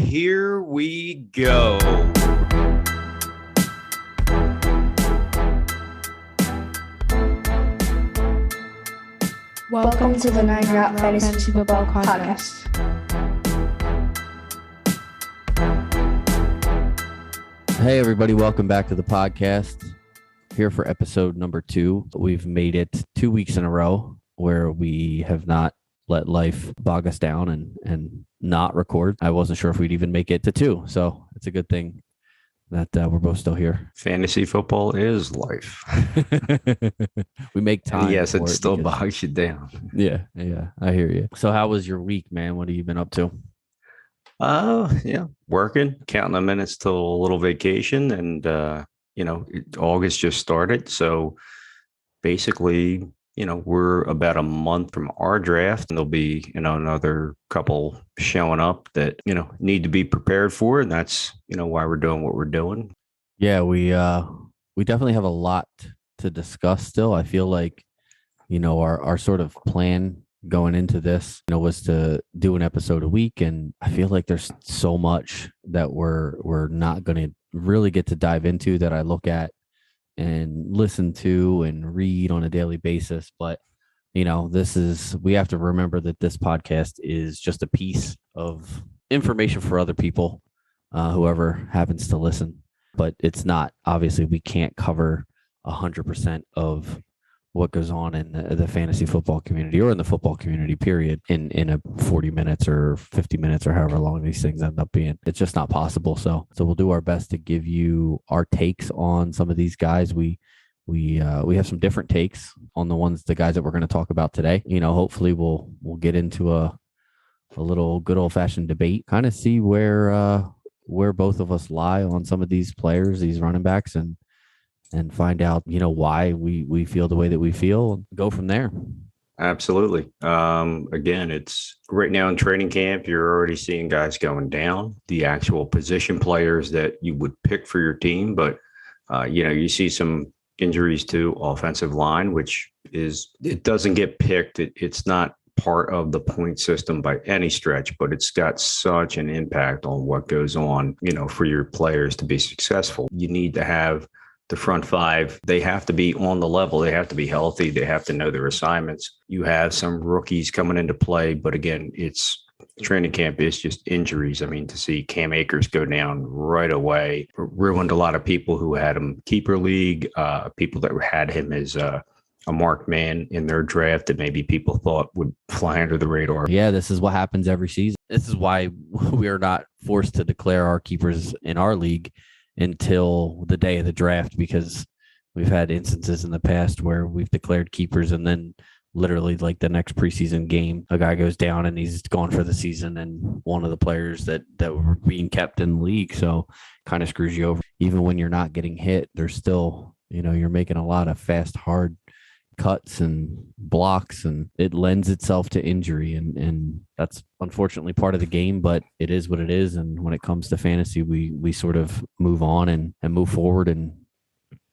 here we go. Welcome to the 9 Route Fantasy Football Podcast. Hey everybody, welcome back to the podcast. Here for episode number 2. We've made it 2 weeks in a row where we have not let life bog us down and not record. I wasn't sure if we'd even make it to 2, so it's a good thing that we're both still here. Fantasy football is life. We make time. And yes, it still bogs you down. Yeah, I hear you. So how was your week, man? What have you been up to? Working, counting the minutes till a little vacation, and August just started. So basically, we're about a month from our draft, and there'll be, another couple showing up that, need to be prepared for. And that's, why we're doing what we're doing. Yeah, we definitely have a lot to discuss still. I feel like, our sort of plan going into this, was to do an episode a week. And I feel like there's so much that we're not going to really get to dive into that I look at and listen to and read on a daily basis. But, we have to remember that this podcast is just a piece of information for other people, whoever happens to listen. But it's not, obviously, we can't cover 100% of what goes on in the fantasy football community or in the football community, period, in a 40 minutes or 50 minutes or however long these things end up being. It's just not possible. So we'll do our best to give you our takes on some of these guys. We have some different takes on the guys that we're going to talk about today. Hopefully we'll get into a little good old fashioned debate, kind of see where both of us lie on some of these players, these running backs, and find out, why we feel the way that we feel and go from there. Absolutely. Again, it's right now in training camp, you're already seeing guys going down, the actual position players that you would pick for your team. But, you see some injuries to offensive line, which it doesn't get picked. It's not part of the point system by any stretch, but it's got such an impact on what goes on, for your players to be successful. You need to have the front five. They have to be on the level. They have to be healthy. They have to know their assignments. You have some rookies coming into play, but again, it's training camp is just injuries. I mean, to see Cam Akers go down right away ruined a lot of people who had him keeper league, people that had him as a marked man in their draft that maybe people thought would fly under the radar. Yeah, this is what happens every season. This is why we are not forced to declare our keepers in our league until the day of the draft, because we've had instances in the past where we've declared keepers and then literally like the next preseason game, a guy goes down and he's gone for the season, and one of the players that were being kept in the league. So kind of screws you over. Even when you're not getting hit, there's still, you're making a lot of fast, hard cuts and blocks, and it lends itself to injury, and that's unfortunately part of the game, but it is what it is. And when it comes to fantasy, we sort of move on and move forward and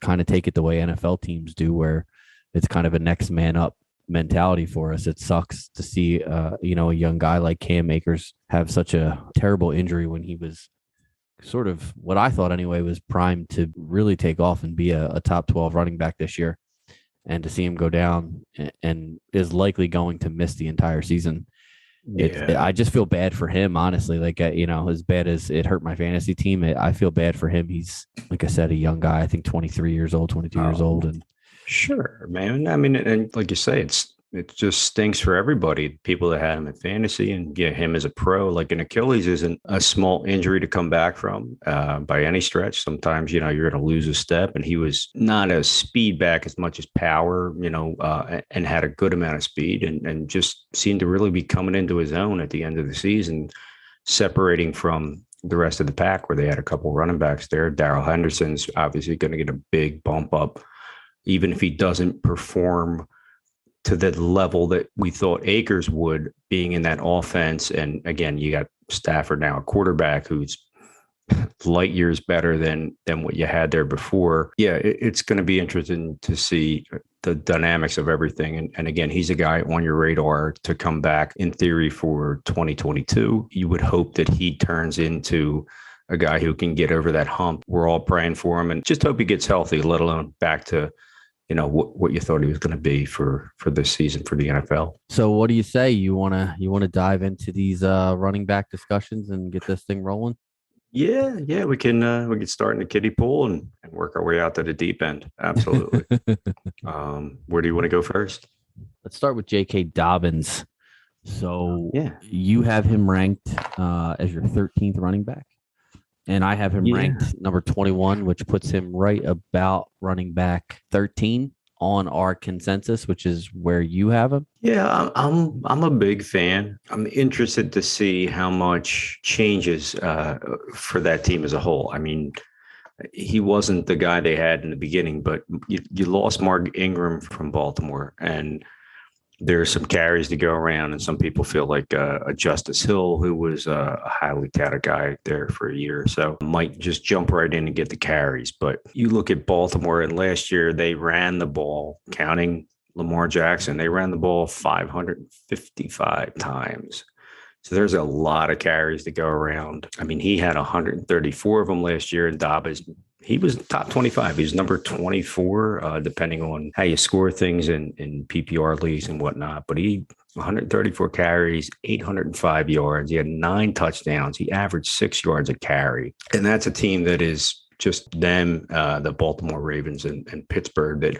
kind of take it the way NFL teams do, where it's kind of a next man up mentality for us. It sucks to see a young guy like Cam Akers have such a terrible injury when he was sort of, what I thought anyway, was primed to really take off and be a top 12 running back this year. And to see him go down and is likely going to miss the entire season. I just feel bad for him, honestly. Like, as bad as it hurt my fantasy team, I feel bad for him. He's, like I said, a young guy, I think 23 years old, 22 years old. And sure, man. I mean, and like you say, it just stinks for everybody. People that had him in fantasy and get him as a pro, like an Achilles isn't a small injury to come back from by any stretch. Sometimes, you're going to lose a step, and he was not a speed back as much as power, and had a good amount of speed and just seemed to really be coming into his own at the end of the season, separating from the rest of the pack where they had a couple running backs there. Darrell Henderson's obviously going to get a big bump up, even if he doesn't perform to the level that we thought Akers would, being in that offense. And again, you got Stafford now, a quarterback who's light years better than what you had there before. Yeah, it's going to be interesting to see the dynamics of everything. And again, he's a guy on your radar to come back in theory for 2022. You would hope that he turns into a guy who can get over that hump. We're all praying for him and just hope he gets healthy, let alone back to what you thought he was going to be for this season for the NFL. So what do you say? You wanna dive into these running back discussions and get this thing rolling? Yeah, we can start in the kiddie pool and work our way out to the deep end. Absolutely. Where do you want to go first? Let's start with J.K. Dobbins. So Yeah. you have him ranked as your 13th running back. And I have him ranked number 21, which puts him right about running back 13 on our consensus, which is where you have him. Yeah, I'm a big fan. I'm interested to see how much changes for that team as a whole. I mean, he wasn't the guy they had in the beginning, but you lost Mark Ingram from Baltimore, and there's some carries to go around, and some people feel like a Justice Hill, who was a highly touted guy there for a year or so, might just jump right in and get the carries. But you look at Baltimore, and last year they ran the ball, counting Lamar Jackson, they ran the ball 555 times. So there's a lot of carries to go around. I mean, he had 134 of them last year, and Dobbins, he was top 25. He was number 24, depending on how you score things in PPR leagues and whatnot. But he 134 carries, 805 yards. He had 9 touchdowns. He averaged 6 yards a carry. And that's a team that is just them, the Baltimore Ravens and Pittsburgh, that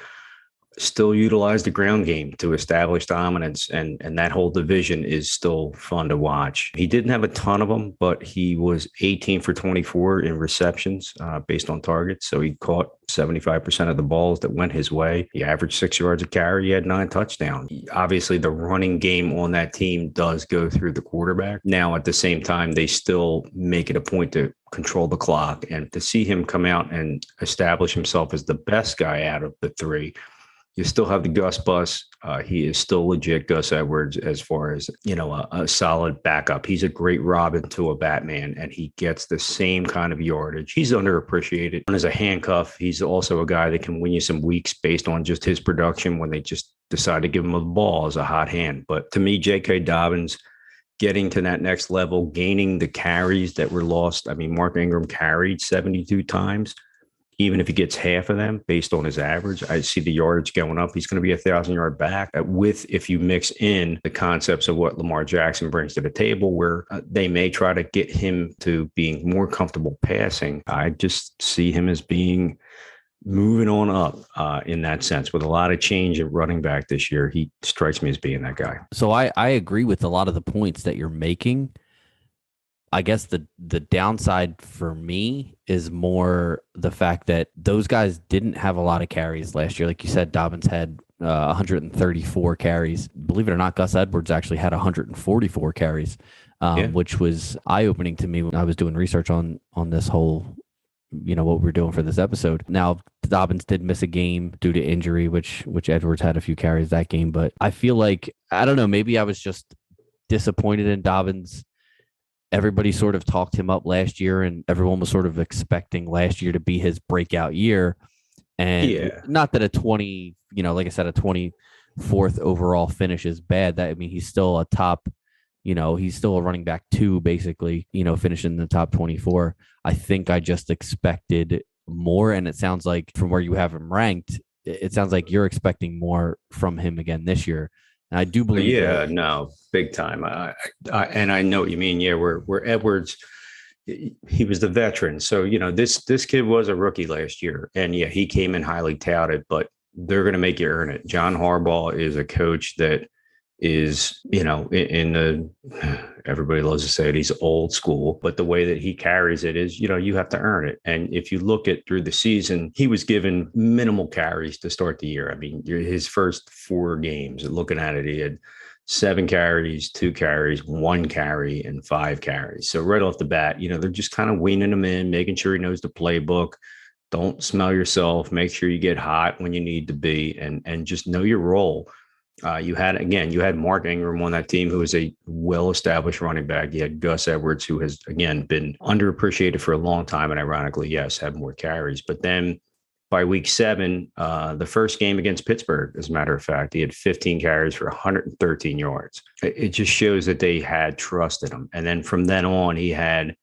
still utilize the ground game to establish dominance, and that whole division is still fun to watch. He didn't have a ton of them, but he was 18 for 24 in receptions based on targets. So he caught 75% of the balls that went his way. He averaged 6 yards a carry. He had 9 touchdowns. Obviously, the running game on that team does go through the quarterback. Now, at the same time, they still make it a point to control the clock, and to see him come out and establish himself as the best guy out of the three. You still have the Gus Bus. He is still legit Gus Edwards as far as, a solid backup. He's a great Robin to a Batman, and he gets the same kind of yardage. He's underappreciated. And as a handcuff, he's also a guy that can win you some weeks based on just his production when they just decide to give him the ball as a hot hand. But to me, J.K. Dobbins getting to that next level, gaining the carries that were lost. I mean, Mark Ingram carried 72 times. Even if he gets half of them based on his average, I see the yardage going up. He's going to be 1,000-yard back if you mix in the concepts of what Lamar Jackson brings to the table, where they may try to get him to being more comfortable passing. I just see him as being moving on up in that sense with a lot of change at running back this year. He strikes me as being that guy. So I agree with a lot of the points that you're making. I guess the downside for me is more the fact that those guys didn't have a lot of carries last year. Like you said, Dobbins had 134 carries. Believe it or not, Gus Edwards actually had 144 carries, which was eye-opening to me when I was doing research on this whole, what we're doing for this episode. Now, Dobbins did miss a game due to injury, which Edwards had a few carries that game. But I feel like, I don't know, maybe I was just disappointed in Dobbins. Everybody sort of talked him up last year, and everyone was sort of expecting last year to be his breakout year. And not that a 24th overall finish is bad. He's still a top, he's still a running back 2, basically, finishing in the top 24. I think I just expected more. And it sounds like from where you have him ranked, it sounds like you're expecting more from him again this year. And I do believe. No, big time. And I know what you mean. Yeah, where Edwards, he was the veteran. So, this kid was a rookie last year. And yeah, he came in highly touted, but they're going to make you earn it. John Harbaugh is a coach that is, everybody loves to say it, he's old school, but the way that he carries it is, you have to earn it. And if you look at through the season, he was given minimal carries to start the year. I mean, his first 4 games, looking at it, he had 7 carries, 2 carries, 1 carry, and 5 carries. So right off the bat, they're just kind of weaning him in, making sure he knows the playbook. Don't smell yourself. Make sure you get hot when you need to be, and just know your role. You had Mark Ingram on that team, who is a well-established running back. You had Gus Edwards, who has, again, been underappreciated for a long time. And ironically, yes, had more carries. But then by week 7, the first game against Pittsburgh, as a matter of fact, he had 15 carries for 113 yards. It just shows that they had trusted him. And then from then on, he had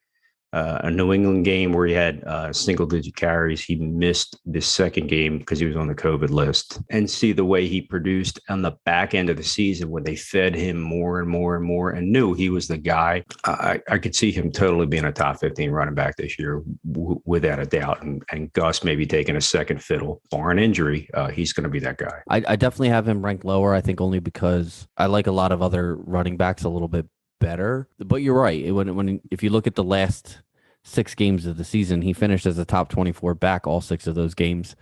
a New England game where he had single-digit carries. He missed the second game because he was on the COVID list. And see the way he produced on the back end of the season when they fed him more and more and more and knew he was the guy. I could see him totally being a top 15 running back this year, without a doubt. And Gus maybe taking a second fiddle, barring injury. He's going to be that guy. I definitely have him ranked lower, I think only because I like a lot of other running backs a little bit better. But you're right. If you look at the last 6 games of the season, he finished as a top 24 back all 6 of those games.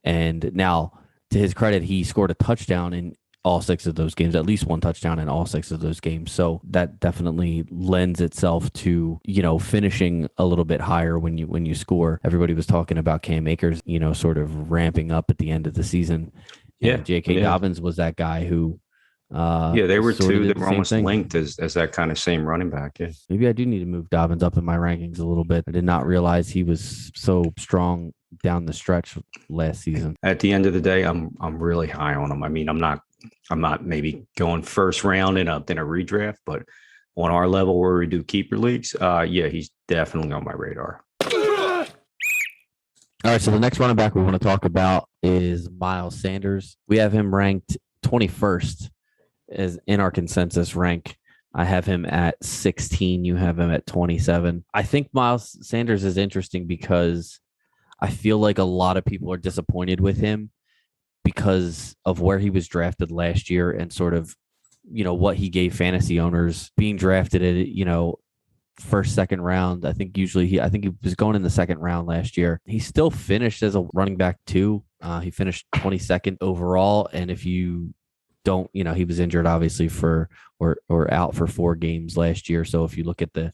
And now, to his credit, he scored a touchdown in all 6 of those games, at least one touchdown in all 6 of those games. So that definitely lends itself to, finishing a little bit higher when you score. Everybody was talking about Cam Akers, sort of ramping up at the end of the season. And J.K. Dobbins was that guy who they were two that were almost linked as that kind of same running back. Yeah. Maybe I do need to move Dobbins up in my rankings a little bit. I did not realize he was so strong down the stretch last season. At the end of the day, I'm really high on him. I mean, I'm not maybe going first round in a redraft, but on our level where we do keeper leagues, he's definitely on my radar. All right, so the next running back we want to talk about is Miles Sanders. We have him ranked 21st. Is in our consensus rank. I have him at 16. You have him at 27. I think Miles Sanders is interesting because I feel like a lot of people are disappointed with him because of where he was drafted last year and sort of, what he gave fantasy owners being drafted at, first, second round. I think he was going in the second round last year. He still finished as a running back too. He finished 22nd overall. And if you don't, he was injured obviously or out for 4 games last year. So if you look at the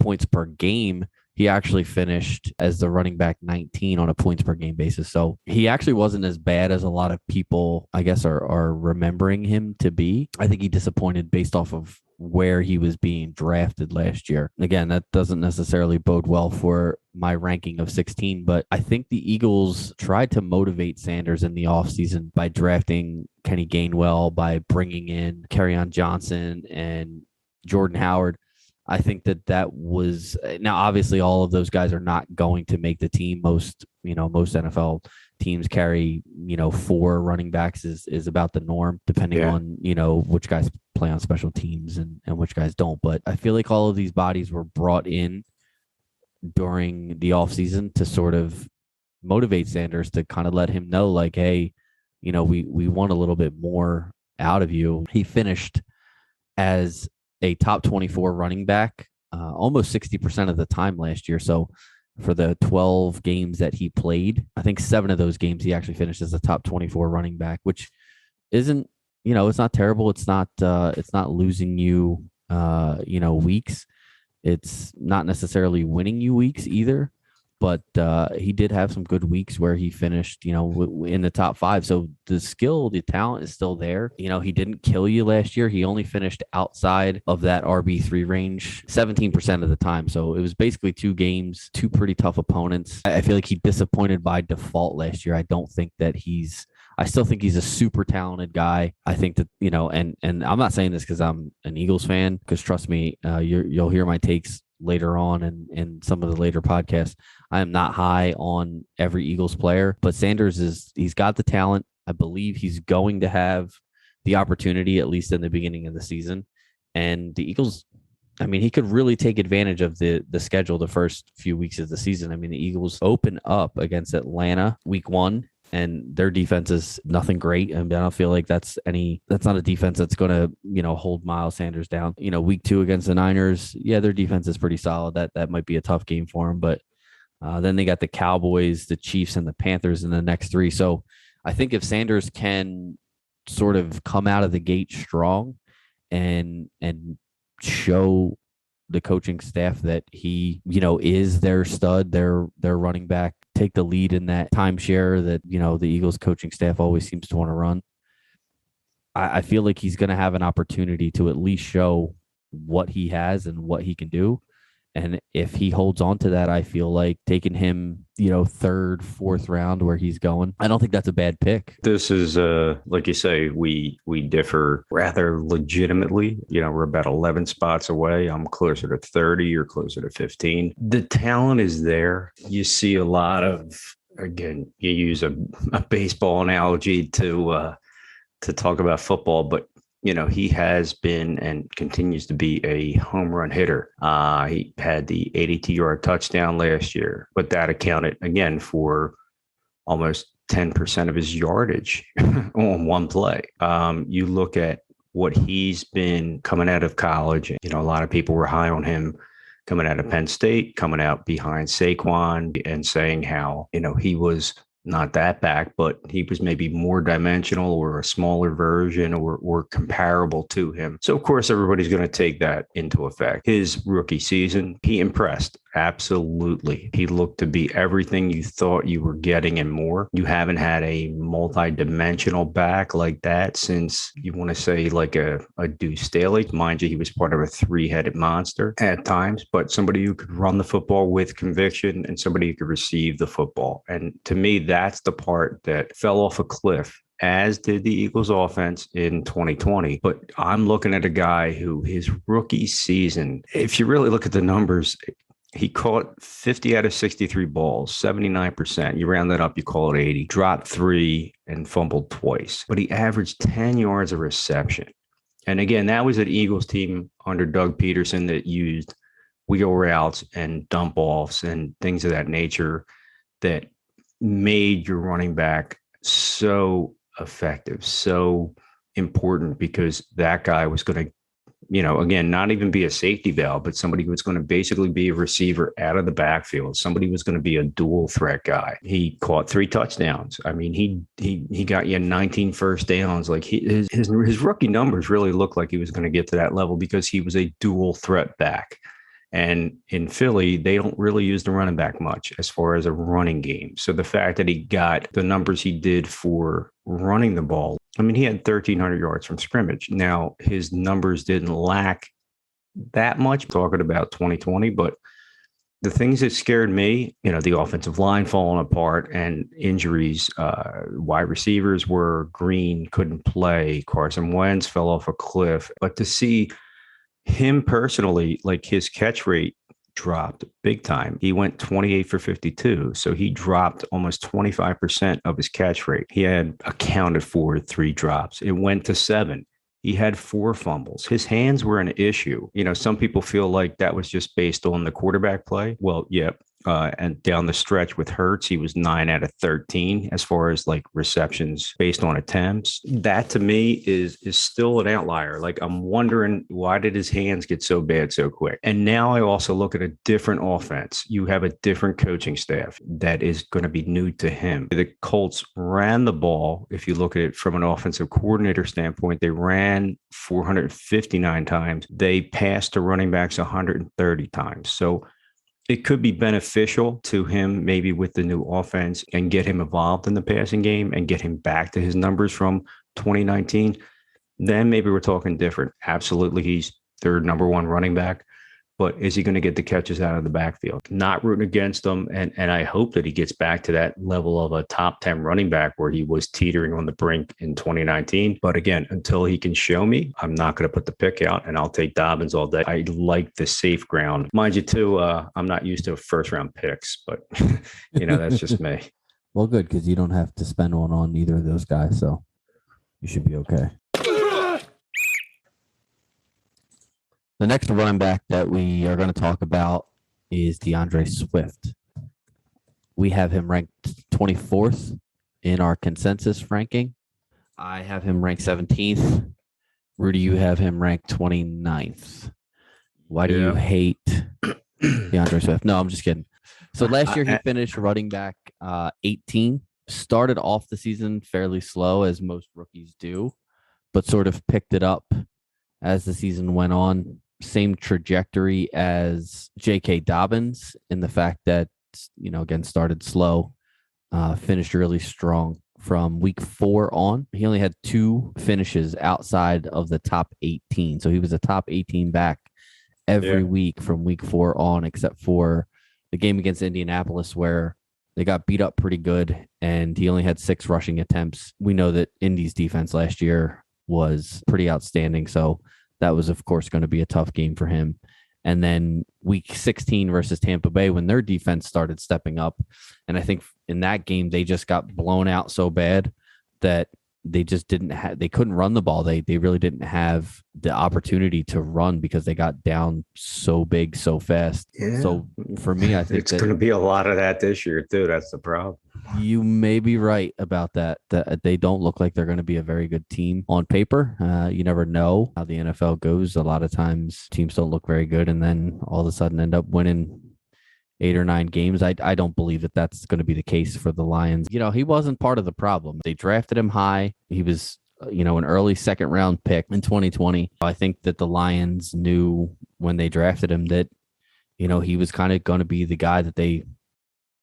points per game, he actually finished as the running back 19 on a points per game basis. So he actually wasn't as bad as a lot of people, I guess, are remembering him to be. I think he disappointed based off of where he was being drafted last year. Again, that doesn't necessarily bode well for my ranking of 16, but I think the Eagles tried to motivate Sanders in the offseason by drafting Kenny Gainwell, by bringing in Kerryon Johnson and Jordan Howard. I think that was now obviously all of those guys are not going to make the team. Most NFL teams carry, 4 running backs is about the norm, depending on, which guys play on special teams and which guys don't. But I feel like all of these bodies were brought in during the offseason to sort of motivate Sanders, to kind of let him know, like, hey, we want a little bit more out of you. He finished as a top 24 running back almost 60% of the time last year. So for the 12 games that he played, I think 7 of those games he actually finished as a top 24 running back, which isn't, it's not terrible. It's not losing you, weeks. It's not necessarily winning you weeks either. But he did have some good weeks where he finished, in the top 5. So the skill, the talent is still there. He didn't kill you last year. He only finished outside of that RB3 range 17% of the time. So it was basically 2 games, 2 pretty tough opponents. I feel like he disappointed by default last year. I still think he's a super talented guy. I think that, and I'm not saying this because I'm an Eagles fan, because trust me, you'll hear my takes later on in some of the later podcasts. I am not high on every Eagles player, but Sanders he's got the talent. I believe he's going to have the opportunity, at least in the beginning of the season. And the Eagles, he could really take advantage of the schedule the first few weeks of the season. The Eagles open up against Atlanta week 1. And their defense is nothing great. I don't feel like that's not a defense that's going to, hold Miles Sanders down. Week 2 against the Niners, their defense is pretty solid. That might be a tough game for them. But then they got the Cowboys, the Chiefs, and the Panthers in the next 3. So I think if Sanders can sort of come out of the gate strong and show the coaching staff that he, is their stud, their running back, take the lead in that timeshare that, the Eagles coaching staff always seems to want to run. I feel like he's going to have an opportunity to at least show what he has and what he can do. And if he holds on to that, I feel like taking him, third, fourth round where he's going, I don't think that's a bad pick. This is like you say, we differ rather legitimately. We're about 11 spots away. I'm closer to 30, you're closer to 15. The talent is there. You see a lot of, again, you use a baseball analogy to talk about football, but he has been and continues to be a home run hitter. He had the 82-yard touchdown last year, but that accounted again for almost 10% of his yardage on one play. You look at what he's been coming out of college. A lot of people were high on him coming out of Penn State, coming out behind Saquon and saying how, he was not that back, but he was maybe more dimensional or a smaller version or comparable to him. So, of course, everybody's going to take that into effect. His rookie season, he impressed. Absolutely. He looked to be everything you thought you were getting and more. You haven't had a multi-dimensional back like that since, you want to say, like a Deuce Staley. Mind you, he was part of a three-headed monster at times, but somebody who could run the football with conviction and somebody who could receive the football. And to me, that's the part that fell off a cliff, as did the Eagles offense in 2020. But I'm looking at a guy who his rookie season, if you really look at the numbers, he caught 50 out of 63 balls, 79%. You round that up, you call it 80. Dropped 3 and fumbled twice. But he averaged 10 yards of reception. And again, that was an Eagles team under Doug Peterson that used wheel routes and dump offs and things of that nature that made your running back so effective, so important, because that guy was going to, again, not even be a safety valve, but somebody who was going to basically be a receiver out of the backfield. Somebody was going to be a dual threat guy. He caught 3 touchdowns. I mean, he got you 19 first downs. Like his rookie numbers really looked like he was going to get to that level because he was a dual threat back. And in Philly, they don't really use the running back much as far as a running game. So the fact that he got the numbers he did for running the ball, I mean, he had 1,300 yards from scrimmage. Now, his numbers didn't lack that much, talking about 2020, but the things that scared me, the offensive line falling apart and injuries, wide receivers were green, couldn't play. Carson Wentz fell off a cliff. But to see him personally, like his catch rate dropped big time. He went 28 for 52. So he dropped almost 25% of his catch rate. He had accounted for 3 drops. It went to 7. He had 4 fumbles. His hands were an issue. Some people feel like that was just based on the quarterback play. Well, yeah. And down the stretch with Hurts, he was 9 out of 13 as far as like receptions based on attempts. That to me is still an outlier. Like, I'm wondering, why did his hands get so bad so quick? And now I also look at a different offense. You have a different coaching staff that is going to be new to him. The Colts ran the ball. If you look at it from an offensive coordinator standpoint, they ran 459 times. They passed to running backs 130 times. So it could be beneficial to him maybe with the new offense and get him involved in the passing game and get him back to his numbers from 2019. Then maybe we're talking different. Absolutely, he's their number 1 running back. But is he going to get the catches out of the backfield? Not rooting against him. And I hope that he gets back to that level of a top 10 running back where he was teetering on the brink in 2019. But again, until he can show me, I'm not going to put the pick out, and I'll take Dobbins all day. I like the safe ground. Mind you, too, I'm not used to first round picks, but, that's just me. Well, good, because you don't have to spend one on either of those guys. So you should be okay. The next running back that we are going to talk about is DeAndre Swift. We have him ranked 24th in our consensus ranking. I have him ranked 17th. Rudy, you have him ranked 29th. Why do you hate DeAndre Swift? No, I'm just kidding. So last year he finished running back 18. Started off the season fairly slow, as most rookies do, but sort of picked it up as the season went on. Same trajectory as J.K. Dobbins in the fact that, again, started slow, finished really strong from week 4 on. He only had 2 finishes outside of the top 18. So he was a top 18 back every week from week 4 on, except for the game against Indianapolis where they got beat up pretty good and he only had 6 rushing attempts. We know that Indy's defense last year was pretty outstanding. So that was, of course, going to be a tough game for him. And then week 16 versus Tampa Bay, when their defense started stepping up. And I think in that game, they just got blown out so bad that they just they couldn't run the ball. They really didn't have the opportunity to run because they got down so big, so fast. Yeah. So for me, I think it's going to be a lot of that this year too. That's the problem. You may be right about that. That they don't look like they're going to be a very good team on paper. You never know how the NFL goes. A lot of times teams don't look very good and then all of a sudden end up winning 8 or 9 games. I don't believe that that's going to be the case for the Lions. You know, he wasn't part of the problem. They drafted him high. He was, an early 2nd round pick in 2020. I think that the Lions knew when they drafted him that, he was kind of going to be the guy that they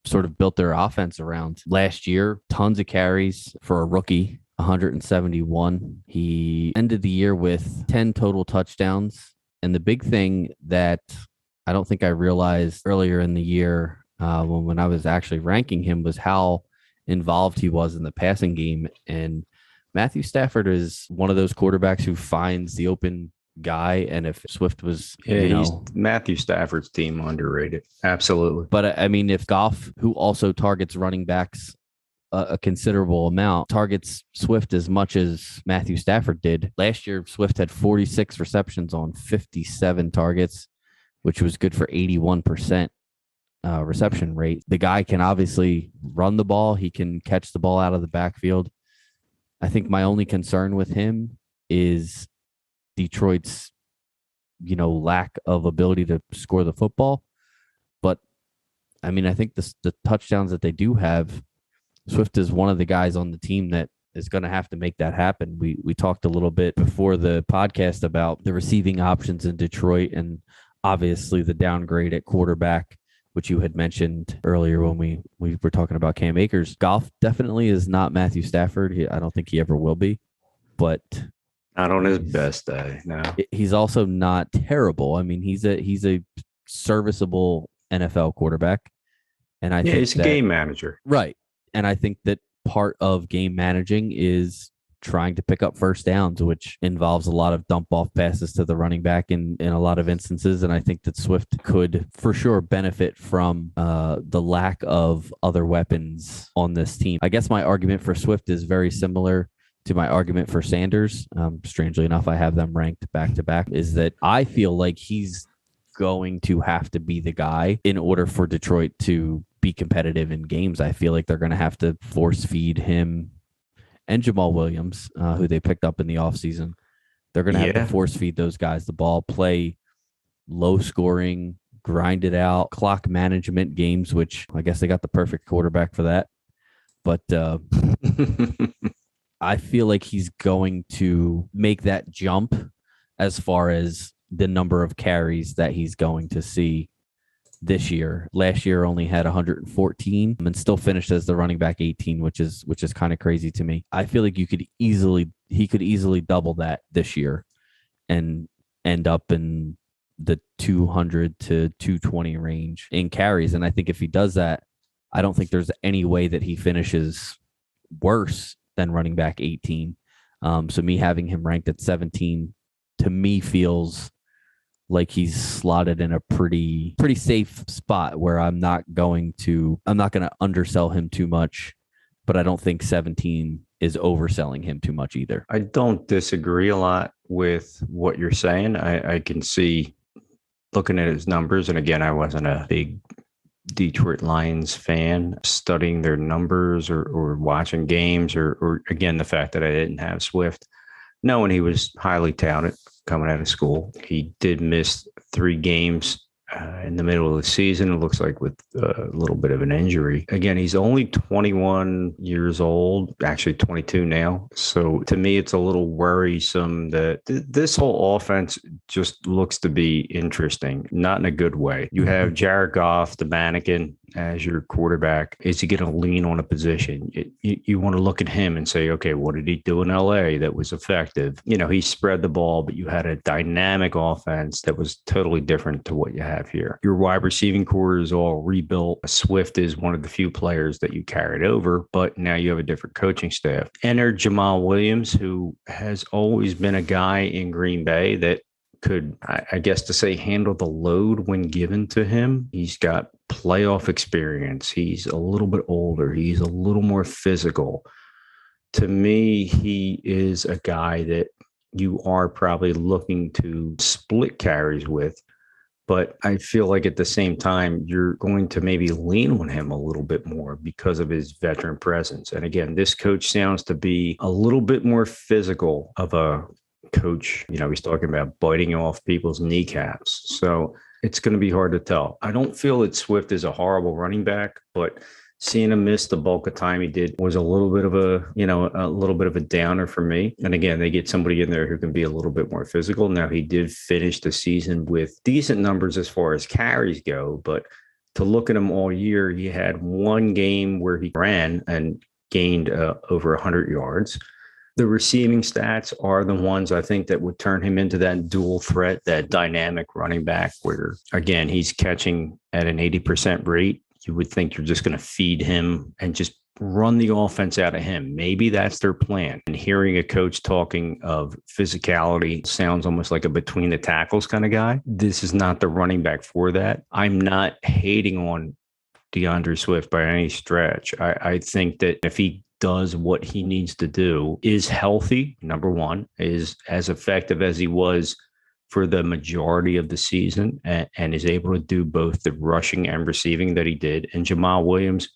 sort of built their offense around. Last year, tons of carries for a rookie, 171. He ended the year with 10 total touchdowns. And the big thing that I don't think I realized earlier in the year when I was actually ranking him was how involved he was in the passing game. And Matthew Stafford is one of those quarterbacks who finds the open guy. And if Swift was, he's Matthew Stafford's team underrated. Absolutely. But I mean, if Goff, who also targets running backs a considerable amount, targets Swift as much as Matthew Stafford did. Last year, Swift had 46 receptions on 57 targets, which was good for 81% reception rate. The guy can obviously run the ball. He can catch the ball out of the backfield. I think my only concern with him is Detroit's, lack of ability to score the football. But, I mean, I think the touchdowns that they do have, Swift is one of the guys on the team that is going to have to make that happen. We talked a little bit before the podcast about the receiving options in Detroit and obviously the downgrade at quarterback, which you had mentioned earlier when we were talking about Cam Akers. Goff definitely is not Matthew Stafford. I don't think he ever will be, but not on his best day. No, he's also not terrible. I mean, he's a serviceable NFL quarterback, and I think he's a game manager, right? And I think that part of game managing is trying to pick up first downs, which involves a lot of dump off passes to the running back in a lot of instances. And I think that Swift could for sure benefit from the lack of other weapons on this team. I guess my argument for Swift is very similar to my argument for Sanders. Strangely enough, I have them ranked back to back, is that I feel like he's going to have to be the guy in order for Detroit to be competitive in games. I feel like they're going to have to force feed him and Jamal Williams, who they picked up in the offseason. They're going to have to force feed those guys the ball, play low scoring, grind it out, clock management games, which I guess they got the perfect quarterback for that. But I feel like he's going to make that jump as far as the number of carries that he's going to see this year. Last year only had 114 and still finished as the running back 18, which is kind of crazy to me. I feel like he could easily double that this year and end up in the 200 to 220 range in carries. And I think if he does that, I don't think there's any way that he finishes worse than running back 18. So me having him ranked at 17 to me feels like he's slotted in a pretty safe spot where I'm not going to undersell him too much, but I don't think 17 is overselling him too much either. I don't disagree a lot with what you're saying. I can see looking at his numbers, and again, I wasn't a big Detroit Lions fan, studying their numbers or watching games or again, the fact that I didn't have Swift, knowing he was highly touted coming out of school. He did miss 3 games in the middle of the season, it looks like, with a little bit of an injury. Again, he's only 21 years old, actually 22 now. So to me, it's a little worrisome that this whole offense just looks to be interesting, not in a good way. You have Jared Goff, the mannequin, as your quarterback, is he going to lean on a position? You want to look at him and say, okay, what did he do in LA that was effective? He spread the ball, but you had a dynamic offense that was totally different to what you have here. Your wide receiving core is all rebuilt. Swift is one of the few players that you carried over, but now you have a different coaching staff. Enter Jamal Williams, who has always been a guy in Green Bay that could, I guess to say, handle the load when given to him. He's got playoff experience. He's a little bit older. He's a little more physical. To me, he is a guy that you are probably looking to split carries with. But I feel like at the same time, you're going to maybe lean on him a little bit more because of his veteran presence. And again, this coach sounds to be a little bit more physical of a coach. He's talking about biting off people's kneecaps. So it's going to be hard to tell. I don't feel that Swift is a horrible running back, but seeing him miss the bulk of time he did was a little bit of a downer for me. And again, they get somebody in there who can be a little bit more physical. Now, he did finish the season with decent numbers as far as carries go, but to look at him all year, he had one game where he ran and gained over 100 yards. The receiving stats are the ones I think that would turn him into that dual threat, that dynamic running back where, again, he's catching at an 80% rate. You would think you're just going to feed him and just run the offense out of him. Maybe that's their plan. And hearing a coach talking of physicality sounds almost like a between the tackles kind of guy. This is not the running back for that. I'm not hating on DeAndre Swift by any stretch. I think that if he does what he needs to do, is healthy, number one, is as effective as he was for the majority of the season, and is able to do both the rushing and receiving that he did. And Jamal Williams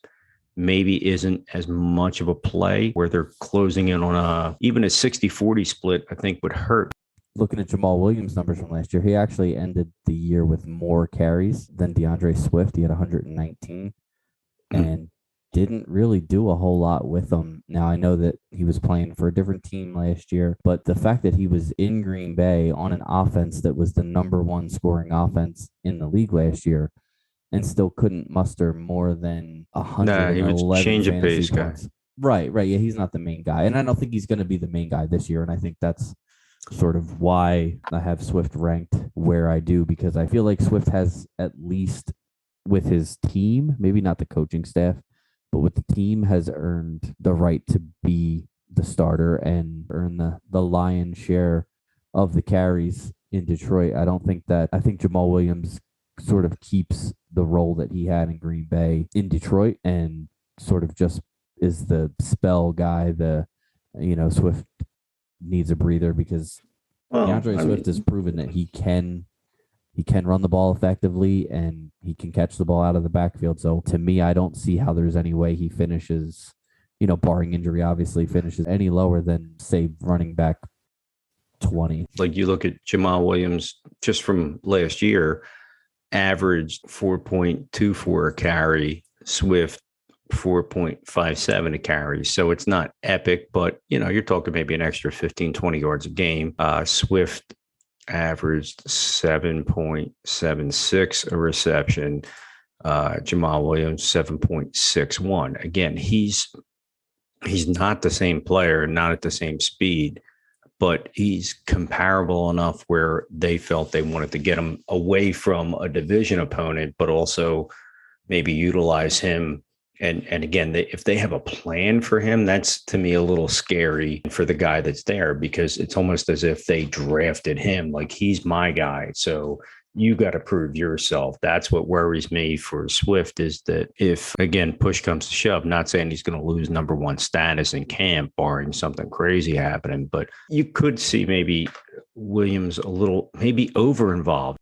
maybe isn't as much of a play where they're closing in on even a 60-40 split, I think would hurt. Looking at Jamal Williams' numbers from last year, he actually ended the year with more carries than DeAndre Swift. He had 119 and didn't really do a whole lot with them. Now, I know that he was playing for a different team last year, but the fact that he was in Green Bay on an offense that was the number one scoring offense in the league last year and still couldn't muster more than 111 he would change a pace points. guy. Right. Yeah, he's not the main guy. And I don't think he's going to be the main guy this year. And I think that's sort of why I have Swift ranked where I do, because I feel like Swift has, at least with his team, maybe not the coaching staff, but with the team, has earned the right to be the starter and earn the lion's share of the carries in Detroit. I think Jamal Williams sort of keeps the role that he had in Green Bay in Detroit and sort of just is the spell guy. Swift needs a breather because DeAndre Swift has proven that he can run the ball effectively and he can catch the ball out of the backfield. So to me, I don't see how there's any way he finishes, barring injury, obviously finishes any lower than, say, running back 20. Like you look at Jamal Williams just from last year, averaged 4.24 a carry, Swift 4.57 a carry. So it's not epic, but you're talking maybe an extra 15, 20 yards a game. Swift averaged 7.76 a reception. Jamal Williams 7.61. Again, he's not the same player, not at the same speed, but he's comparable enough where they felt they wanted to get him away from a division opponent, but also maybe utilize him. And again, if they have a plan for him, that's to me a little scary for the guy that's there, because it's almost as if they drafted him like he's my guy. So you got to prove yourself. That's what worries me for Swift, is that if, again, push comes to shove, not saying he's going to lose number one status in camp, barring something crazy happening, but you could see maybe Williams a little, maybe over involved.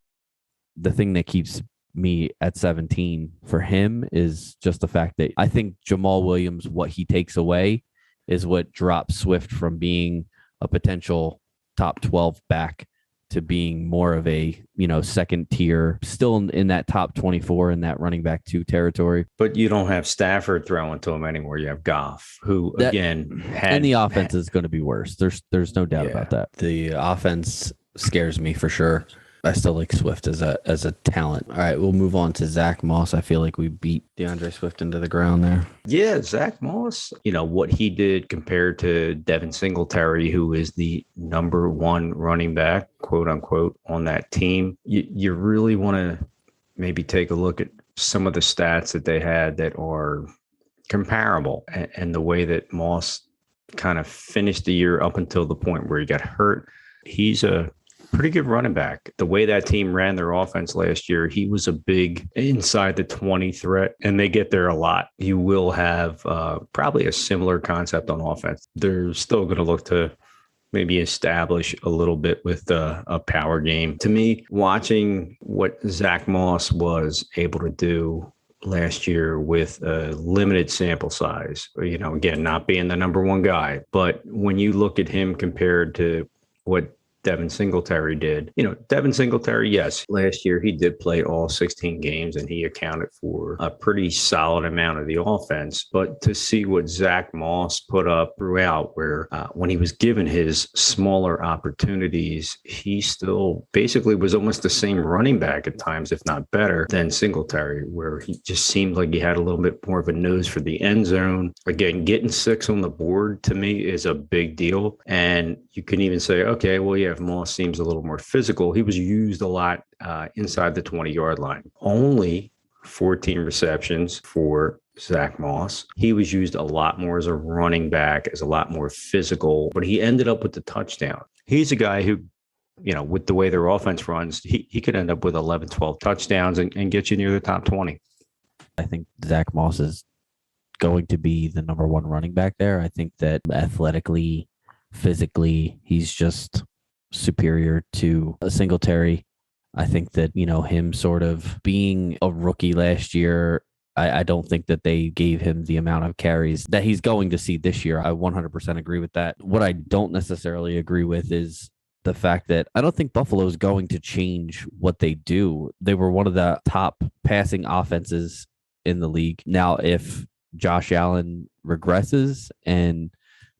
The thing that keeps me at 17 for him is just the fact that I think Jamal Williams, what he takes away is what drops Swift from being a potential top 12 back to being more of a, second tier, still in that top 24 in that running back 2 territory. But you don't have Stafford throwing to him anymore. You have Goff, who and the offense is going to be worse. There's no doubt about that. The offense scares me for sure. I still like Swift as a talent. All right, we'll move on to Zach Moss. I feel like we beat DeAndre Swift into the ground there. Yeah, Zach Moss, what he did compared to Devin Singletary, who is the number one running back, quote unquote, on that team. You really want to maybe take a look at some of the stats that they had that are comparable, and the way that Moss kind of finished the year up until the point where he got hurt. He's a pretty good running back. The way that team ran their offense last year, he was a big inside the 20 threat, and they get there a lot. You will have probably a similar concept on offense. They're still going to look to maybe establish a little bit with a power game. To me, watching what Zach Moss was able to do last year with a limited sample size, again, not being the number one guy, but when you look at him compared to what Devin Singletary did. Devin Singletary, yes, last year he did play all 16 games and he accounted for a pretty solid amount of the offense. But to see what Zach Moss put up throughout, where when he was given his smaller opportunities, he still basically was almost the same running back at times, if not better, than Singletary, where he just seemed like he had a little bit more of a nose for the end zone. Again, getting 6 on the board to me is a big deal. And you can even say, okay, well, yeah, if Moss seems a little more physical, he was used a lot inside the 20-yard line. Only 14 receptions for Zach Moss. He was used a lot more as a running back, as a lot more physical, but he ended up with the touchdown. He's a guy who, with the way their offense runs, he could end up with 11, 12 touchdowns and get you near the top 20. I think Zach Moss is going to be the number one running back there. I think that athletically, physically, he's just superior to a Singletary. I think that, him sort of being a rookie last year, I don't think that they gave him the amount of carries that he's going to see this year. I 100% agree with that. What I don't necessarily agree with is the fact that I don't think Buffalo is going to change what they do. They were one of the top passing offenses in the league. Now, if Josh Allen regresses and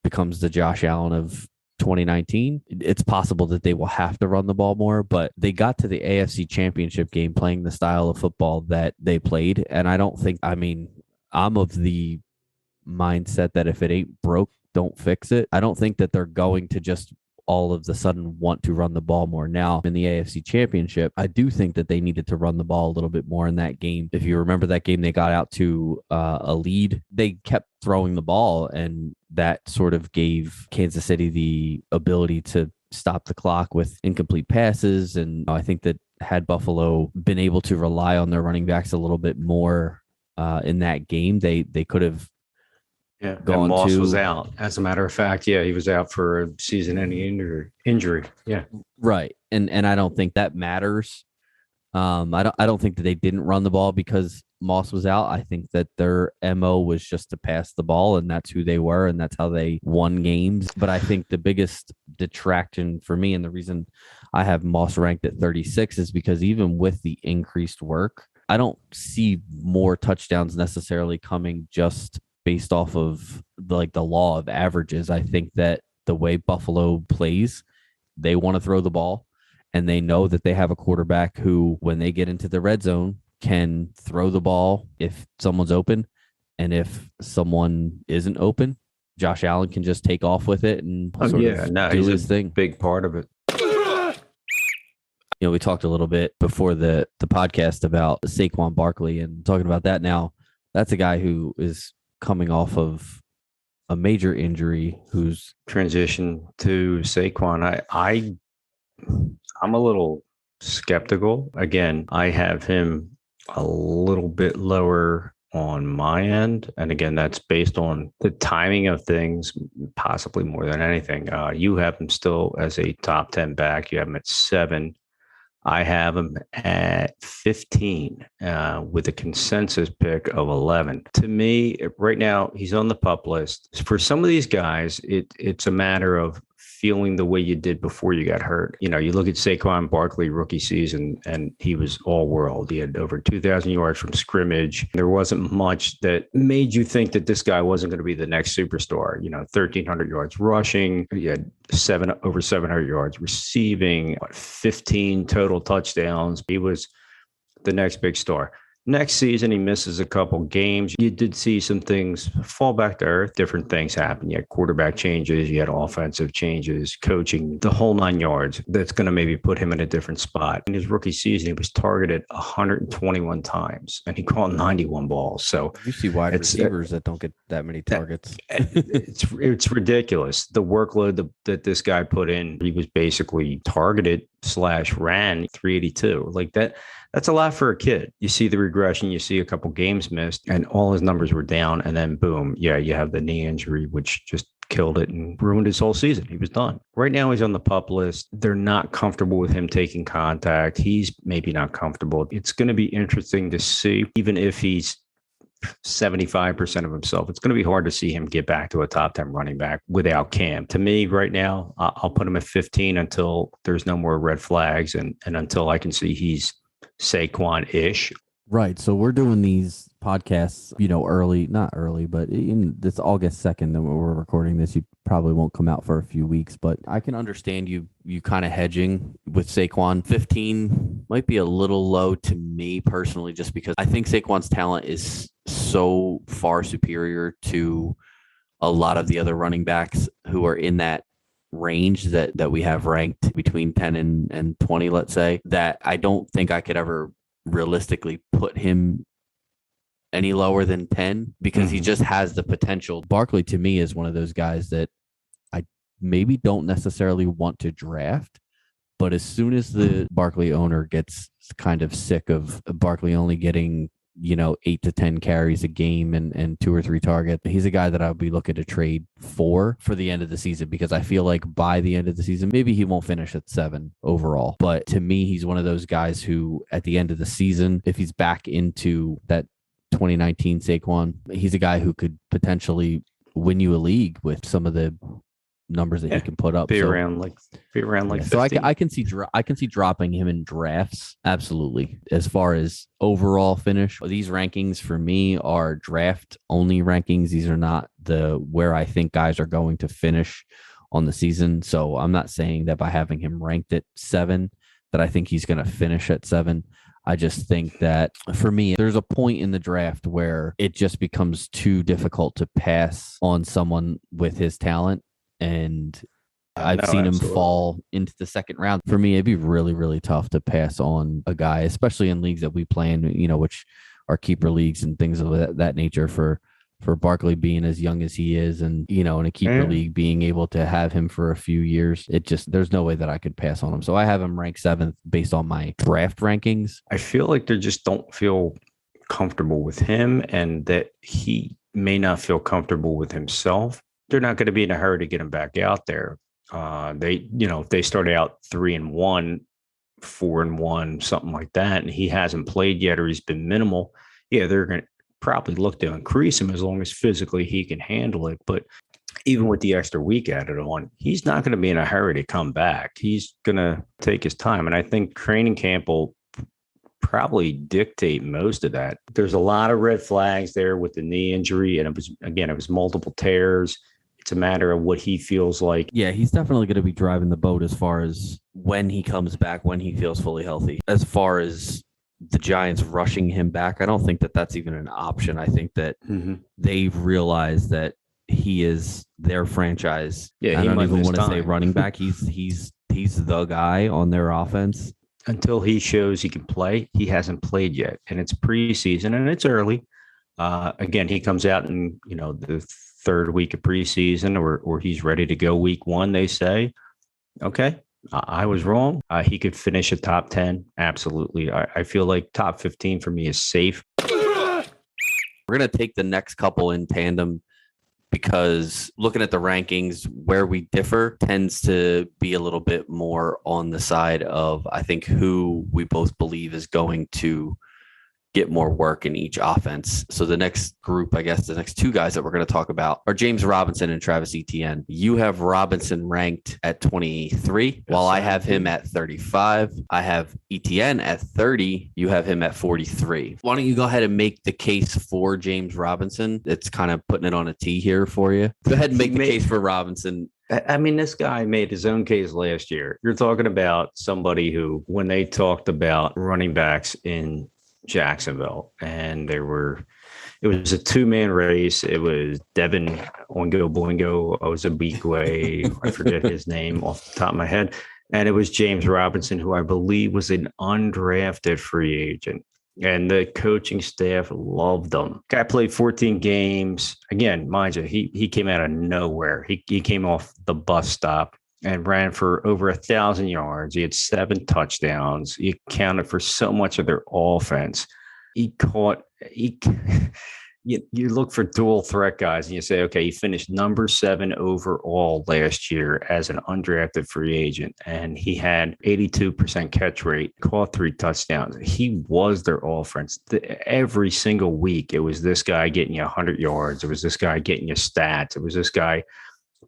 becomes the Josh Allen of 2019, it's possible that they will have to run the ball more, but they got to the AFC Championship game playing the style of football that they played. And I don't think, I'm of the mindset that if it ain't broke, don't fix it. I don't think that they're going to just all of a sudden want to run the ball more. Now, in the AFC Championship, I do think that they needed to run the ball a little bit more in that game. If you remember that game, they got out to a lead. They kept throwing the ball, and that sort of gave Kansas City the ability to stop the clock with incomplete passes. And I think that had Buffalo been able to rely on their running backs a little bit more in that game, they could have. Yeah, and Moss was out. As a matter of fact, yeah, he was out for a season-ending injury. Yeah, right. And I don't think that matters. I don't think that they didn't run the ball because Moss was out. I think that their MO was just to pass the ball, and that's who they were, and that's how they won games. But I think the biggest detraction for me, and the reason I have Moss ranked at 36, is because even with the increased work, I don't see more touchdowns necessarily coming just based off of the law of averages. I think that the way Buffalo plays, they want to throw the ball, and they know that they have a quarterback who, when they get into the red zone, can throw the ball if someone's open. And if someone isn't open, Josh Allen can just take off with it and do his thing. Big part of it. We talked a little bit before the podcast about Saquon Barkley, and talking about that now, that's a guy who is coming off of a major injury, who's transition to Saquon. I'm a little skeptical. Again, I have him a little bit lower on my end. And again, that's based on the timing of things, possibly more than anything. You have him still as a top 10 back. You have him at 7. I have him at 15 with a consensus pick of 11. To me, right now, he's on the PUP list. For some of these guys, it's a matter of feeling the way you did before you got hurt. You know, you look at Saquon Barkley rookie season, and he was all world. He had over 2,000 yards from scrimmage. There wasn't much that made you think that this guy wasn't going to be the next superstar. You know, 1,300 yards rushing. He had over 700 yards receiving, 15 total touchdowns. He was the next big star. Next season, he misses a couple games. You did see some things fall back to earth. Different things happen. You had quarterback changes. You had offensive changes, coaching, the whole 9 yards. That's going to maybe put him in a different spot. In his rookie season, he was targeted 121 times, and he caught 91 balls. So you see wide receivers that don't get that many targets. It's ridiculous. The workload that this guy put in, he was basically targeted / ran 382. Like that. That's a lot for a kid. You see the regression, you see a couple games missed, and all his numbers were down. And then boom, you have the knee injury, which just killed it and ruined his whole season. He was done. Right now, he's on the PUP list. They're not comfortable with him taking contact. He's maybe not comfortable. It's going to be interesting to see, even if he's 75% of himself. It's going to be hard to see him get back to a top 10 running back without Cam. To me, right now, I'll put him at 15 until there's no more red flags and until I can see he's Saquon-ish. Right. So we're doing these podcasts, not early, but in this August 2nd that we're recording this, you probably won't come out for a few weeks, but I can understand you kind of hedging with Saquon. 15 might be a little low to me personally, just because I think Saquon's talent is so far superior to a lot of the other running backs who are in that range that we have ranked between 10 and 20, let's say, that I don't think I could ever realistically put him any lower than 10 because he just has the potential. Barkley to me is one of those guys that I maybe don't necessarily want to draft, but as soon as the Barkley owner gets kind of sick of Barkley only getting 8 to 10 carries a game and 2 or 3 targets, he's a guy that I'll be looking to trade for the end of the season, because I feel like by the end of the season, maybe he won't finish at 7 overall. But to me, he's one of those guys who at the end of the season, if he's back into that 2019 Saquon, he's a guy who could potentially win you a league with some of the numbers that he can put up. Be around like 15. So I can see dropping him in drafts. Absolutely. As far as overall finish, these rankings for me are draft only rankings. These are not where I think guys are going to finish on the season. So I'm not saying that by having him ranked at 7 that I think he's going to finish at 7. I just think that for me, there's a point in the draft where it just becomes too difficult to pass on someone with his talent. And I've seen him fall into the second round. For me, it'd be really, really tough to pass on a guy, especially in leagues that we play in, which are keeper leagues and things of that nature, for Barkley being as young as he is and, in a keeper league, being able to have him for a few years. There's no way that I could pass on him. So I have him ranked 7th based on my draft rankings. I feel like they just don't feel comfortable with him, and that he may not feel comfortable with himself. They're not going to be in a hurry to get him back out there. If they start out 3-1, 4-1, something like that, and he hasn't played yet or he's been minimal, they're going to probably look to increase him as long as physically he can handle it. But even with the extra week added on, he's not going to be in a hurry to come back. He's going to take his time. And I think training camp will probably dictate most of that. There's a lot of red flags there with the knee injury. And it was multiple tears. It's a matter of what he feels like. Yeah, he's definitely going to be driving the boat as far as when he comes back, when he feels fully healthy. As far as the Giants rushing him back, I don't think that that's even an option. I think that they've realized that he is their franchise. Yeah, I don't even want to say running back. He's the guy on their offense. Until he shows he can play, he hasn't played yet. And it's preseason and it's early. Again, he comes out in, the 3rd week of preseason or he's ready to go week 1, they say. Okay, I was wrong. He could finish a top 10. Absolutely. I feel like top 15 for me is safe. We're going to take the next couple in tandem because looking at the rankings, where we differ tends to be a little bit more on the side of, I think, who we both believe is going to get more work in each offense. So the next group, I guess, the next two guys that we're going to talk about are James Robinson and Travis Etienne. You have Robinson ranked at 23, while I have him at 35. I have Etienne at 30. You have him at 43. Why don't you go ahead and make the case for James Robinson? It's kind of putting it on a tee here for you. Go ahead and make the case for Robinson. I mean, this guy made his own case last year. You're talking about somebody who, when they talked about running backs in Jacksonville, and it was a two-man race. It was Devin Oingo Boingo Ozabikwe. I forget his name off the top of my head. And it was James Robinson, who I believe was an undrafted free agent. And the coaching staff loved him. Guy played 14 games. Again, mind you, he came out of nowhere. He came off the bus stop and ran for over 1,000 yards. He had 7 touchdowns. He accounted for so much of their offense. You look for dual threat guys and you say, okay, he finished number 7 overall last year as an undrafted free agent. And he had 82% catch rate, caught 3 touchdowns. He was their offense. Every single week, it was this guy getting you 100 yards. It was this guy getting you stats. It was this guy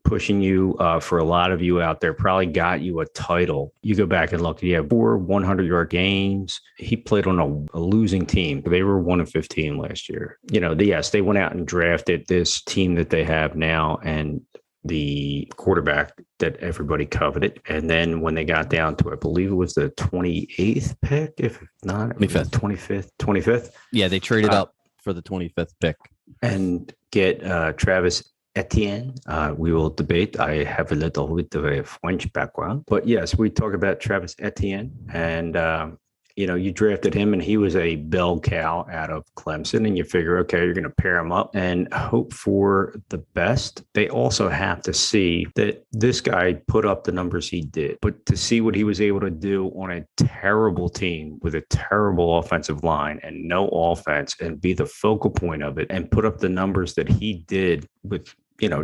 pushing you. For a lot of you out there, probably got you a title. You go back and look, he had 4 100-yard games. He played on a losing team. They were 1-15 last year. Yes, they went out and drafted this team that they have now and the quarterback that everybody coveted. And then when they got down to, I believe it was the 28th pick, if not 25th. Yeah, they traded up for the 25th pick and get Travis Etienne. We will debate. I have a little bit of a French background, but yes, we talk about Travis Etienne, and you drafted him, and he was a bell cow out of Clemson, and you figure, okay, you're going to pair him up and hope for the best. They also have to see that this guy put up the numbers he did, but to see what he was able to do on a terrible team with a terrible offensive line and no offense, and be the focal point of it and put up the numbers that he did with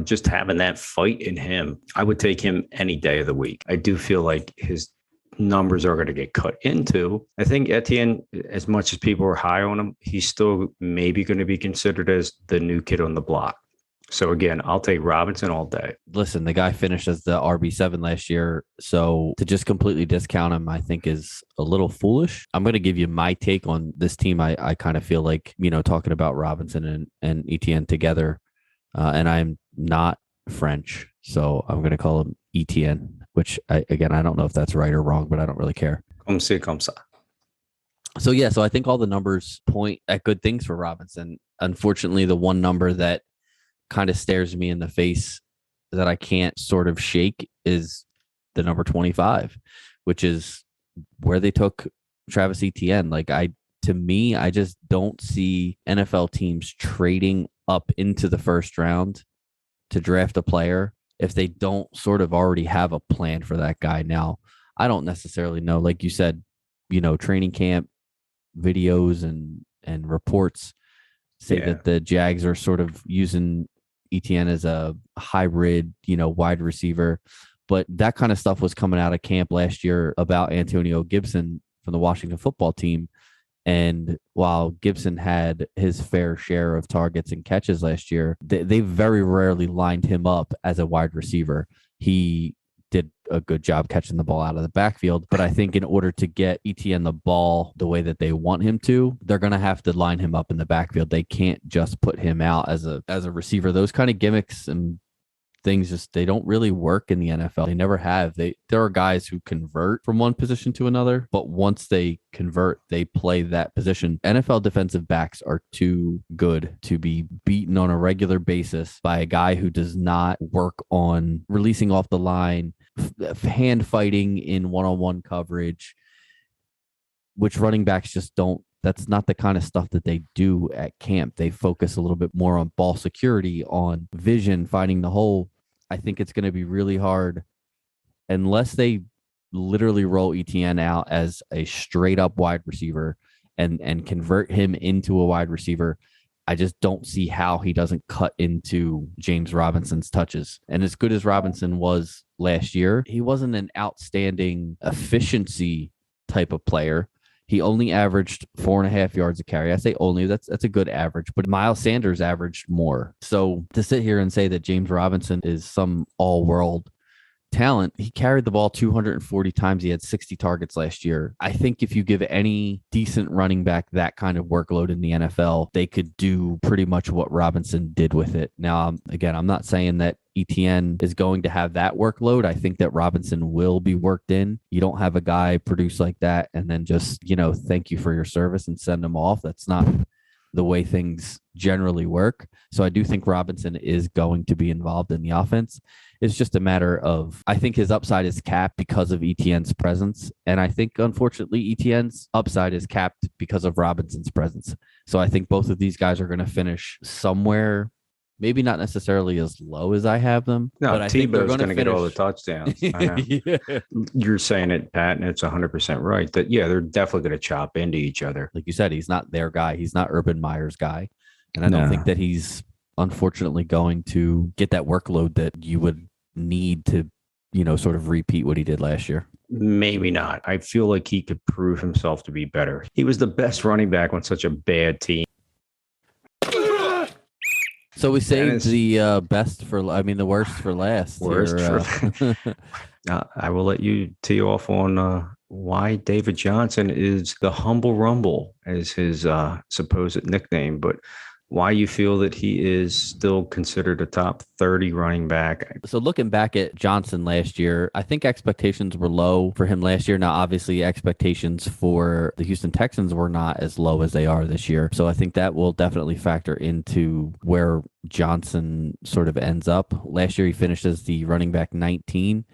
just having that fight in him, I would take him any day of the week. I do feel like his numbers are going to get cut into. I think Etienne, as much as people are high on him, he's still maybe going to be considered as the new kid on the block. So again, I'll take Robinson all day. Listen, the guy finished as the RB7 last year. So to just completely discount him, I think is a little foolish. I'm going to give you my take on this team. I kind of feel like, talking about Robinson and Etienne together, and I'm not French, so I'm going to call him Etienne, which I don't know if that's right or wrong, but I don't really care. Comme ça. So I think all the numbers point at good things for Robinson. Unfortunately, the one number that kind of stares me in the face that I can't sort of shake is the number 25, which is where they took Travis Etienne. To me, I just don't see NFL teams trading up into the first round to draft a player if they don't sort of already have a plan for that guy. Now, I don't necessarily know, like you said, training camp videos and reports say that the Jags are sort of using Etienne as a hybrid, wide receiver. But that kind of stuff was coming out of camp last year about Antonio Gibson from the Washington football team. And while Gibson had his fair share of targets and catches last year, they very rarely lined him up as a wide receiver. He did a good job catching the ball out of the backfield. But I think in order to get Etienne the ball the way that they want him to, they're going to have to line him up in the backfield. They can't just put him out as a receiver. Those kind of gimmicks and things they don't really work in the NFL. They never have. There are guys who convert from one position to another, but once they convert, they play that position. NFL defensive backs are too good to be beaten on a regular basis by a guy who does not work on releasing off the line, hand fighting in one-on-one coverage, which running backs just don't. That's not the kind of stuff that they do at camp. They focus a little bit more on ball security, on vision, finding the hole. I think it's going to be really hard unless they literally roll Etienne out as a straight up wide receiver and convert him into a wide receiver. I just don't see how he doesn't cut into James Robinson's touches. And as good as Robinson was last year, he wasn't an outstanding efficiency type of player. He only averaged 4.5 yards a carry. I say only, that's a good average, but Miles Sanders averaged more. So to sit here and say that James Robinson is some all-world talent, he carried the ball 240 times. He had 60 targets last year. I think if you give any decent running back that kind of workload in the NFL, they could do pretty much what Robinson did with it. Now, again, I'm not saying that ETN is going to have that workload. I think that Robinson will be worked in. You don't have a guy produce like that and then just, thank you for your service and send him off. That's not the way things generally work. So I do think Robinson is going to be involved in the offense. It's just a matter of, I think his upside is capped because of ETN's presence. And I think, unfortunately, ETN's upside is capped because of Robinson's presence. So I think both of these guys are going to finish somewhere, maybe not necessarily as low as I have them. No, but I think they're Tebow's going to get all the finish. touchdowns. I know. Yeah. You're saying it, Pat, and it's 100% right. That, yeah, they're definitely going to chop into each other. Like you said, he's not their guy. He's not Urban Meyer's guy. And I don't No. think that he's unfortunately going to get that workload that you would need to, sort of repeat what he did last year. Maybe not. I feel like he could prove himself to be better. He was the best running back on such a bad team. So we saved the the worst for last. Worst here, I will let you tee off on why David Johnson is the Humble Rumble as his supposed nickname, but why you feel that he is still considered a top 30 running back. So looking back at Johnson last year, I think expectations were low for him last year. Now, obviously, expectations for the Houston Texans were not as low as they are this year. So I think that will definitely factor into where Johnson sort of ends up. Last year, he finished as the running back 19.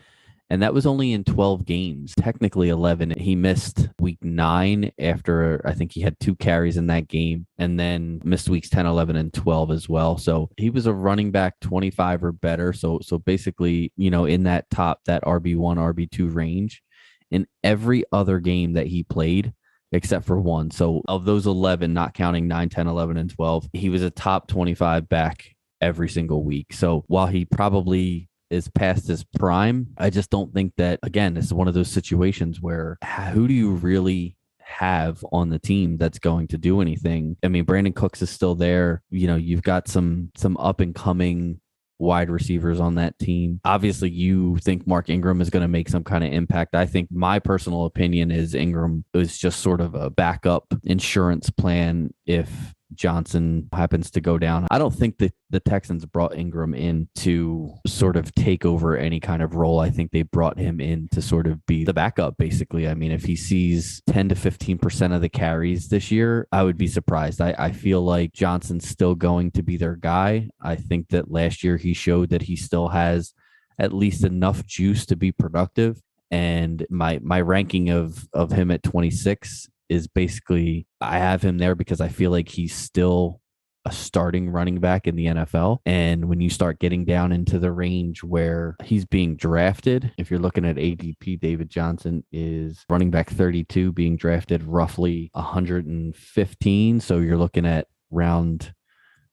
And that was only in 12 games, technically 11. He missed week 9 after I think he had 2 carries in that game, and then missed weeks 10, 11, and 12 as well. So he was a running back 25 or better. So basically, in that RB1, RB2 range in every other game that he played, except for one. So of those 11, not counting 9, 10, 11, and 12, he was a top 25 back every single week. So while he probably is past his prime, I just don't think that, again, it's one of those situations where who do you really have on the team that's going to do anything? I mean, Brandon Cooks is still there. You've got some up and coming wide receivers on that team. Obviously, you think Mark Ingram is going to make some kind of impact. I think my personal opinion is Ingram is just sort of a backup insurance plan if Johnson happens to go down. I don't think that the Texans brought Ingram in to sort of take over any kind of role. I think they brought him in to sort of be the backup, basically. I mean, if he sees 10 to 15% of the carries this year, I would be surprised. I feel like Johnson's still going to be their guy. I think that last year he showed that he still has at least enough juice to be productive. And my ranking of him at 26 is basically, I have him there because I feel like he's still a starting running back in the NFL. And when you start getting down into the range where he's being drafted, if you're looking at ADP, David Johnson is running back 32, being drafted roughly 115. So you're looking at round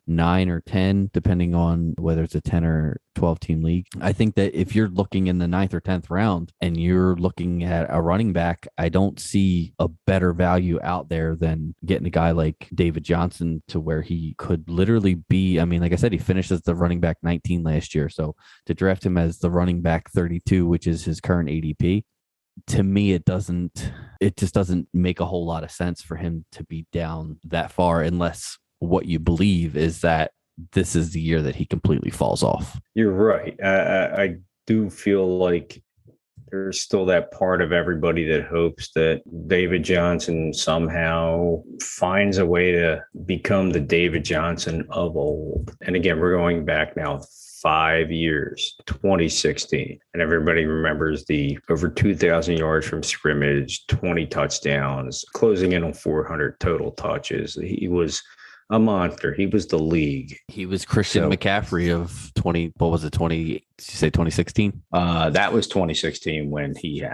9 or 10, depending on whether it's a 10 or 12 team league. I think that if you're looking in the 9th or 10th round and you're looking at a running back, I don't see a better value out there than getting a guy like David Johnson to where he could literally be. I mean, like I said, he finished as the running back 19 last year. So to draft him as the running back 32, which is his current ADP, to me, it just doesn't make a whole lot of sense for him to be down that far unless what you believe is that this is the year that he completely falls off. You're right. I do feel like there's still that part of everybody that hopes that David Johnson somehow finds a way to become the David Johnson of old. And again, we're going back now 5 years, 2016. And everybody remembers the over 2,000 yards from scrimmage, 20 touchdowns, closing in on 400 total touches. He was a monster. He was the league. He was Christian McCaffrey of 2016? That was 2016 when he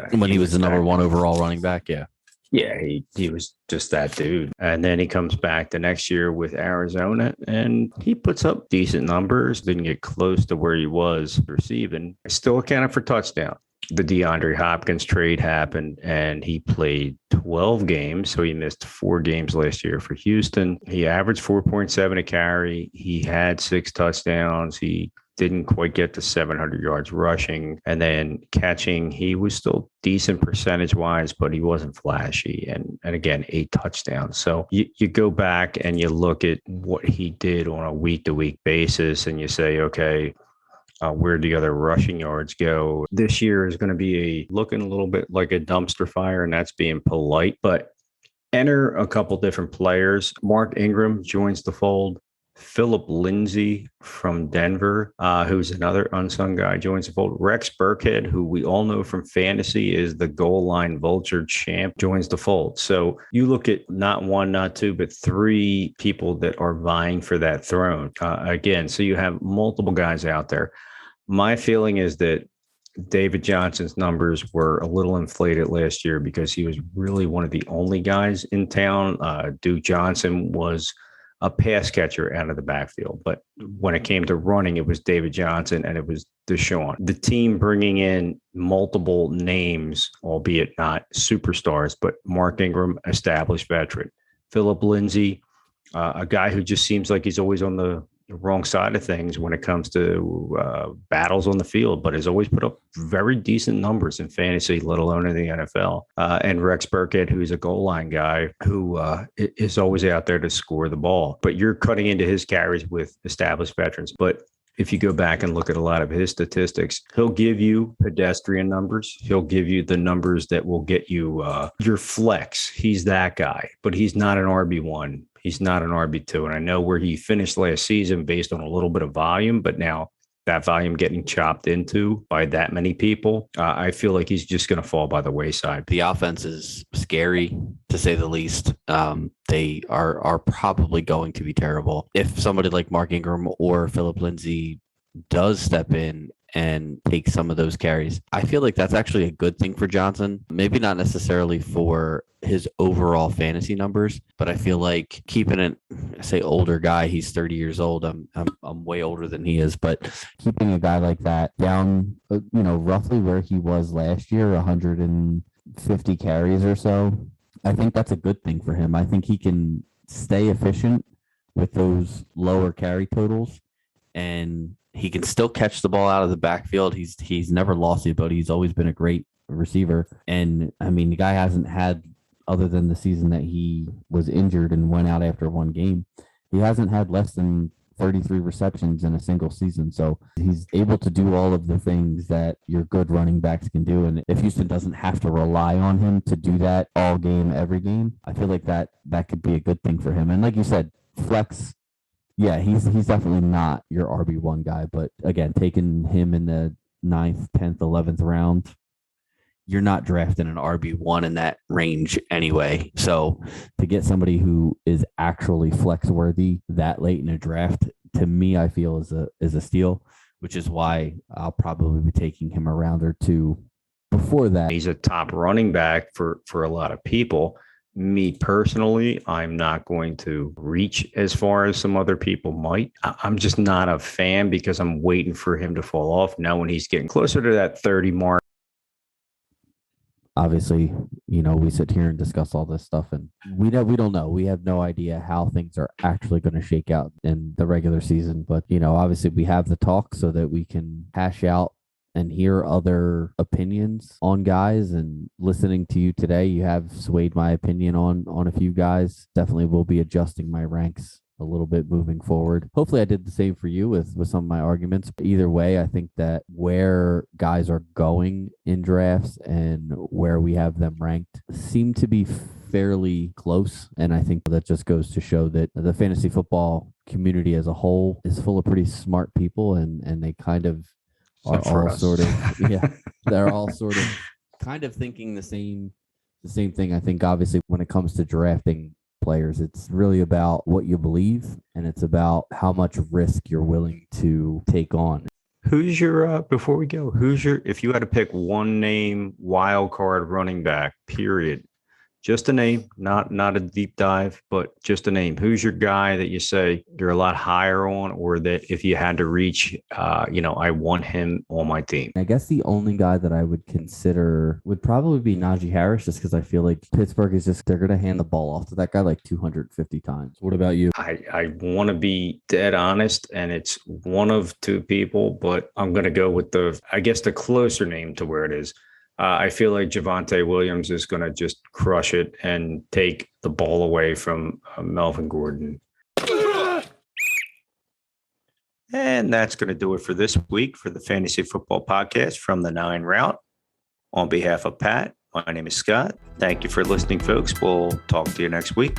When he was the number 1 overall running back. Yeah. Yeah, he was just that dude. And then he comes back the next year with Arizona and he puts up decent numbers, didn't get close to where he was receiving. Still accounted for touchdown. the DeAndre Hopkins trade happened and he played 12 games. So he missed 4 games last year for Houston. He averaged 4.7 a carry. He had 6 touchdowns. He didn't quite get to 700 yards rushing. And then catching, he was still decent percentage wise, but he wasn't flashy. And again, 8 touchdowns. So you go back and you look at what he did on a week to week basis and you say, okay, where the other rushing yards go. This year is going to be looking a little bit like a dumpster fire, and that's being polite. But enter a couple different players. Mark Ingram joins the fold. Philip Lindsay from Denver, who's another unsung guy, joins the fold. Rex Burkhead, who we all know from fantasy is the goal line vulture champ, joins the fold. So you look at not one, not two, but 3 people that are vying for that throne. Again, so you have multiple guys out there. My feeling is that David Johnson's numbers were a little inflated last year because he was really one of the only guys in town. Duke Johnson was a pass catcher out of the backfield. But when it came to running, it was David Johnson and it was Deshaun. The team bringing in multiple names, albeit not superstars, but Mark Ingram, established veteran. Philip Lindsay, a guy who just seems like he's always on the wrong side of things when it comes to battles on the field, but has always put up very decent numbers in fantasy, let alone in the NFL. And Rex Burkhead, who's a goal line guy who is always out there to score the ball. But you're cutting into his carries with established veterans. But if you go back and look at a lot of his statistics, he'll give you pedestrian numbers. He'll give you the numbers that will get you your flex. He's that guy, but he's not an RB1. He's not an RB2. And I know where he finished last season based on a little bit of volume, but now that volume getting chopped into by that many people, I feel like he's just going to fall by the wayside. The offense is scary, to say the least. They are probably going to be terrible. If somebody like Mark Ingram or Philip Lindsay does step in and take some of those carries, I feel like that's actually a good thing for Johnson. Maybe not necessarily for his overall fantasy numbers, but I feel like keeping it, I say older guy, he's 30 years old. I'm way older than he is, but keeping a guy like that down, roughly where he was last year, 150 carries or so, I think that's a good thing for him. I think he can stay efficient with those lower carry totals, and he can still catch the ball out of the backfield. He's never lost it, but he's always been a great receiver. And I mean, the guy hasn't had, other than the season that he was injured and went out after 1 game, he hasn't had less than 33 receptions in a single season. So he's able to do all of the things that your good running backs can do. And if Houston doesn't have to rely on him to do that all game, every game, I feel like that could be a good thing for him. And like you said, flex, yeah, he's definitely not your RB1 guy. But again, taking him in the 9th, 10th, 11th round, you're not drafting an RB1 in that range anyway. So to get somebody who is actually flex worthy that late in a draft, to me, I feel is a steal, which is why I'll probably be taking him a round or 2 before that. He's a top running back for a lot of people. Me personally, I'm not going to reach as far as some other people might. I'm just not a fan because I'm waiting for him to fall off. Now when he's getting closer to that 30 mark. Obviously, we sit here and discuss all this stuff, and we don't know. We have no idea how things are actually going to shake out in the regular season. But, obviously we have the talk so that we can hash out and hear other opinions on guys. And listening to you today, you have swayed my opinion on a few guys. Definitely will be adjusting my ranks a little bit moving forward. Hopefully I did the same for you with some of my arguments. Either way, I think that where guys are going in drafts and where we have them ranked seem to be fairly close. And I think that just goes to show that the fantasy football community as a whole is full of pretty smart people, and they kind of are all sort of, they're all sort of kind of thinking the same thing. I think obviously when it comes to drafting players, it's really about what you believe, and it's about how much risk you're willing to take on. Who's your before we go, if you had to pick one name wild card running back, period, Just a name, not a deep dive, but just a name. Who's your guy that you say you're a lot higher on, or that if you had to reach, I want him on my team? I guess the only guy that I would consider would probably be Najee Harris, just because I feel like Pittsburgh is just, they're going to hand the ball off to that guy like 250 times. What about you? I want to be dead honest, and it's one of two people, but I'm going to go with the closer name to where it is. I feel like Javonte Williams is going to just crush it and take the ball away from Melvin Gordon. And that's going to do it for this week for the Fantasy Football Podcast from the 9 Route. On behalf of Pat, my name is Scott. Thank you for listening, folks. We'll talk to you next week.